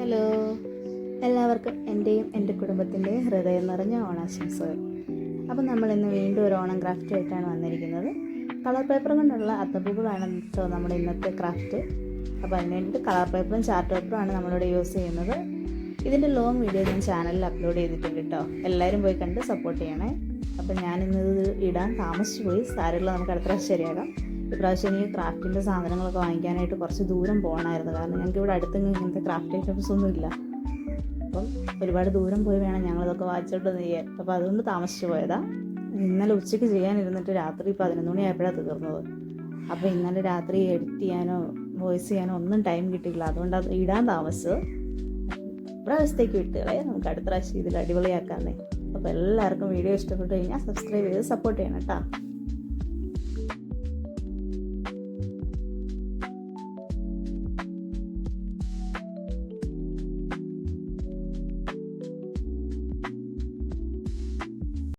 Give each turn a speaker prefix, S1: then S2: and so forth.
S1: Hello, എല്ലാവർക്കും എൻ്റെയും എൻ്റെ കുടുംബത്തിൻ്റെയും ഹൃദയം നിറഞ്ഞ ഓണാശംസകൾ. അപ്പം നമ്മൾ ഇന്ന് വീണ്ടും ഒരു ഓണം ക്രാഫ്റ്റ് ആയിട്ടാണ് വന്നിരിക്കുന്നത്. കളർ പേപ്പർ കൊണ്ടുള്ള അത്തപ്പൂക്കളാണ് നമ്മുടെ ഇന്നത്തെ ക്രാഫ്റ്റ്. അപ്പോൾ അതിന് വേണ്ടിയിട്ട് കളർ പേപ്പറും ചാർട്ട് പേപ്പറുമാണ് നമ്മളിവിടെ യൂസ് ചെയ്യുന്നത്. ഇതിൻ്റെ ലോങ് വീഡിയോ ഞാൻ ചാനലിൽ അപ്ലോഡ് ചെയ്തിട്ടുണ്ട് കേട്ടോ. എല്ലാവരും പോയി കണ്ട് സപ്പോർട്ട് ചെയ്യണേ. അപ്പം ഞാനിന്നത് ഇടാൻ താമസിച്ചു പോയി. സാരമുള്ള നമുക്ക് അടുത്ത പ്രാവശ്യം ശരിയാക്കാം. ഇപ്രാവശ്യം എനിക്ക് ക്രാഫ്റ്റിൻ്റെ സാധനങ്ങളൊക്കെ വാങ്ങിക്കാനായിട്ട് കുറച്ച് ദൂരം പോകണമായിരുന്നു. കാരണം ഞങ്ങൾക്ക് ഇവിടെ അടുത്തെങ്കിലും ഇങ്ങനത്തെ ക്രാഫ്റ്റ് ഐറ്റംസ് ഒന്നും ഇല്ല. അപ്പം ഒരുപാട് ദൂരം പോയി വേണം ഞങ്ങളിതൊക്കെ വാങ്ങിച്ചോണ്ട് ചെയ്യാൻ. അപ്പോൾ അതുകൊണ്ട് താമസിച്ച് പോയതാണ്. ഇന്നലെ ഉച്ചയ്ക്ക് ചെയ്യാനിരുന്നിട്ട് രാത്രി 11 മണിയായപ്പോഴാണ് തീർന്നത്. അപ്പോൾ ഇന്നലെ രാത്രി എഡിറ്റ് ചെയ്യാനോ വോയിസ് ചെയ്യാനോ ഒന്നും ടൈം കിട്ടിയില്ല. അതുകൊണ്ട് അത് ഇടാൻ താമസിച്ചത്. ഇപ്രാവശ്യത്തേക്ക് വിട്ടുകളെ നമുക്ക് അടുത്ത പ്രാവശ്യം ഇതിൽ അടിപൊളിയാക്കാന്നേ. അപ്പോൾ എല്ലാവർക്കും വീഡിയോ ഇഷ്ടപ്പെട്ട് കഴിഞ്ഞാൽ സബ്സ്ക്രൈബ് ചെയ്ത് സപ്പോർട്ട് ചെയ്യണം കേട്ടോ.